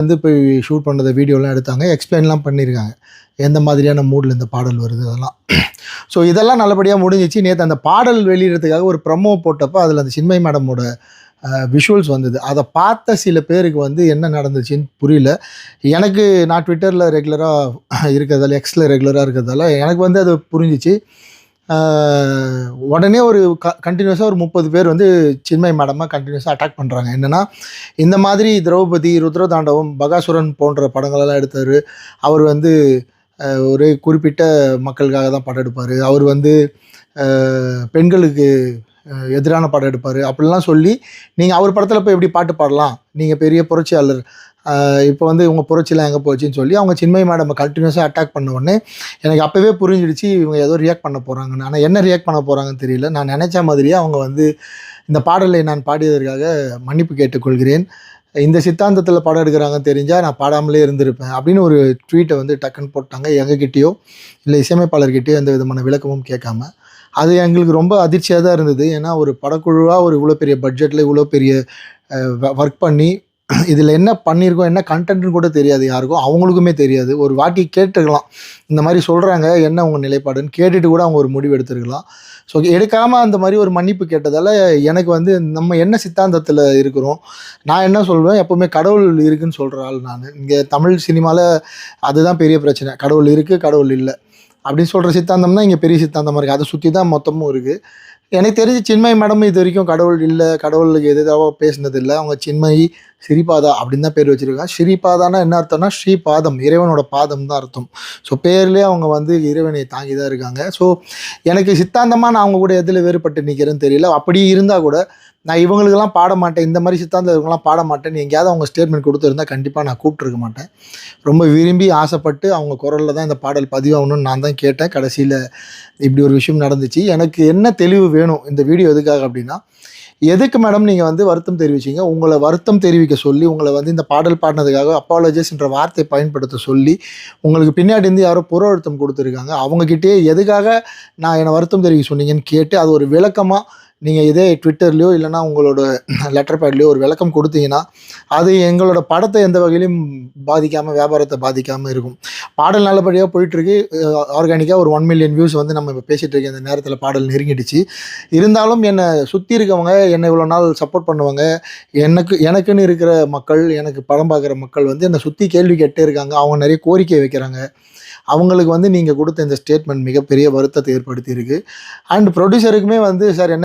வந்து போய் ஷூட் பண்ணத வீடியோலாம் எடுத்தாங்க. எக்ஸ்பிளைன்லாம் பண்ணியிருக்காங்க. எந்த மாதிரியான மூட்ல இந்த பாடல் வருது அதெல்லாம். ஸோ இதெல்லாம் நல்லபடியா முடிஞ்சிச்சு. நேத்து அந்த பாடல் வெளியிடுறதுக்காக ஒரு ப்ரமோ போட்டப்ப அதில அந்த சின்மயி மேடமோட விஷுவல்ஸ் வந்தது. அத பார்த்த சில பேருக்கு வந்து என்ன நடந்துச்சுன்னு புரியல. எனக்கு நான் ட்விட்டர்ல ரெகுலரா இருக்கிறதால, எக்ஸ்ல ரெகுலரா இருக்கிறதால எனக்கு வந்து அது புரிஞ்சுச்சு. உடனே ஒரு கன்டினியூஸா ஒரு 30 பேர் வந்து சின்மயி மேடம கன்டினியூஸா அட்டாக் பண்றாங்க. என்னன்னா, இந்த மாதிரி திரௌபதி, ருத்ரதாண்டவம், பகாசுரன் போன்ற படங்களெல்லாம் எடுத்தாரு. அவர் வந்து ஒரு குறிப்பிட்ட மக்களுக்காக தான் படம் எடுப்பாரு. அவர் வந்து பெண்களுக்கு எதிரான படம் எடுப்பாரு. அப்படிலாம் சொல்லி, நீங்க அவர் படத்துல போய் எப்படி பாட்டு பாடலாம்? நீங்க பெரிய புரட்சியாளர். இப்போ வந்து இவங்க புரட்சிலாம் எங்கே போச்சுன்னு சொல்லி அவங்க சின்மயி மேடம் கண்டினியூஸாக அட்டாக் பண்ண உடனே எனக்கு அப்போவே புரிஞ்சிடுச்சு இவங்க ஏதோ ரியாக்ட் பண்ண போகிறாங்கன்னு. ஆனால் என்ன ரியாக்ட் பண்ண போகிறாங்கன்னு தெரியல. நான் நினச்ச மாதிரியே அவங்க வந்து இந்த பாடலை நான் பாடியதற்காக மன்னிப்பு கேட்டுக்கொள்கிறேன். இந்த சித்தாந்தத்தில் படம் எடுக்கிறாங்கன்னு தெரிஞ்சால் நான் பாடாமலே இருந்திருப்பேன் அப்படின்னு ஒரு ட்வீட்டை வந்து டக்குன்னு போட்டாங்க. எங்ககிட்டயோ இல்லை இசையமைப்பாளர்கிட்டயோ எந்த விதமான விளக்கமும் கேட்காம. அது எங்களுக்கு ரொம்ப அதிர்ச்சியாக தான் இருந்தது. ஏன்னா ஒரு படக்குழுவாக ஒரு இவ்வளோ பெரிய பட்ஜெட்டில் இவ்வளோ பெரிய ஒர்க் பண்ணி இதில் என்ன பண்ணியிருக்கோம், என்ன கண்டென்ட்னு கூட தெரியாது யாருக்கும். அவங்களுக்குமே தெரியாது. ஒரு வாட்டி கேட்டுருக்கலாம். இந்த மாதிரி சொல்கிறாங்க, என்ன உங்கள் நிலைப்பாடுன்னு கேட்டுட்டு கூட அவங்க ஒரு முடிவு எடுத்துருக்கலாம். ஸோ எடுக்காமல் அந்த மாதிரி ஒரு மன்னிப்பு கேட்டதால் எனக்கு வந்து நம்ம என்ன சித்தாந்தத்தில் இருக்கிறோம், நான் என்ன சொல்வேன், எப்போவுமே கடவுள் இருக்குதுன்னு சொல்கிற ஆள் நான். இங்கே தமிழ் சினிமாவில் அதுதான் பெரிய பிரச்சனை. கடவுள் இருக்குது, கடவுள் இல்லை அப்படின்னு சொல்கிற சித்தாந்தம் தான் இங்கே பெரிய சித்தாந்தமாக இருக்குது. அதை சுற்றி தான் மொத்தமும் இருக்குது. எனக்கு தெரிஞ்சு சின்மயி மேடம் இது வரைக்கும் கடவுள் இல்லை, கடவுளுக்கு எதிராக பேசினதில்லை. அவங்க சின்மயி ஸ்ரீபாதா அப்படின்னு தான் பேர் வச்சுருக்காங்க. ஸ்ரீபாதானா என்ன அர்த்தம்னா ஸ்ரீபாதம், இறைவனோட பாதம் தான் அர்த்தம். ஸோ பேர்லேயே அவங்க வந்து இறைவனை தாங்கி தான் இருக்காங்க. ஸோ எனக்கு சித்தாந்தமாக நான் அவங்க கூட எதில் வேறுபட்டு நிற்கிறேன்னு தெரியல. அப்படி இருந்தால் கூட நான் இவங்களுக்கெல்லாம் பாட மாட்டேன், இந்த மாதிரி சித்தாந்தம் இவங்கெல்லாம் பாட மாட்டேன்னு எங்கேயாவது அவங்க ஸ்டேட்மெண்ட் கொடுத்துருந்தா கண்டிப்பாக நான் கூப்பிட்ருக்க மாட்டேன். ரொம்ப விரும்பி ஆசைப்பட்டு அவங்க குரலில் தான் இந்த பாடல் பதிவாகணும்னு நான் தான் கேட்டேன். கடைசியில் இப்படி ஒரு விஷயம் நடந்துச்சு. எனக்கு என்ன தெளிவு வேணும் இந்த வீடியோ எதுக்காக அப்படின்னா, எதுக்கு மேடம் நீங்கள் வந்து வருத்தம் தெரிவிச்சிங்க? உங்களை வருத்தம் தெரிவிக்க சொல்லி, உங்களை வந்து இந்த பாடல் பாடினதுக்காக அப்பாலஜைஸ்ன்ற வார்த்தையை பயன்படுத்த சொல்லி, உங்களுக்கு பின்னாடி இருந்து யாரோ புற அழுத்தம் கொடுத்துருக்காங்க. அவங்கக்கிட்டே எதுக்காக நான் என்னை வருத்தம் தெரிவிக்க சொன்னீங்கன்னு கேட்டு அது ஒரு விளக்கமாக நீங்கள் இதே ட்விட்டர்லையோ இல்லைனா உங்களோட லெட்டர் பேட்லையோ ஒரு விளக்கம் கொடுத்தீங்கன்னா அது எங்களோட படத்தை எந்த வகையிலையும் பாதிக்காமல், வியாபாரத்தை பாதிக்காமல் இருக்கும். பாடல் நல்லபடியாக போயிட்டுருக்கு. ஆர்கானிக்காக ஒரு 1 மில்லியன் வியூஸ் வந்து நம்ம இப்போ பேசிகிட்டு இருக்க இந்த நேரத்தில் பாடல் நெருங்கிடுச்சு. இருந்தாலும் என்னை சுற்றி இருக்கவங்க, என்னை இவ்வளோ நாள் சப்போர்ட் பண்ணுவாங்க, எனக்குன்னு இருக்கிற மக்கள், எனக்கு படம் பார்க்குற மக்கள் வந்து என்னை சுற்றி கேள்வி கேட்டே இருக்காங்க. அவங்க நிறைய கோரிக்கை வைக்கிறாங்க. அவங்களுக்கு வந்து நீங்கள் கொடுத்த இந்த ஸ்டேட்மெண்ட் மிகப்பெரிய வருத்தத்தை ஏற்படுத்தியிருக்கு. அண்ட் ப்ரொடியூசருக்குமே வந்து சார் என்ன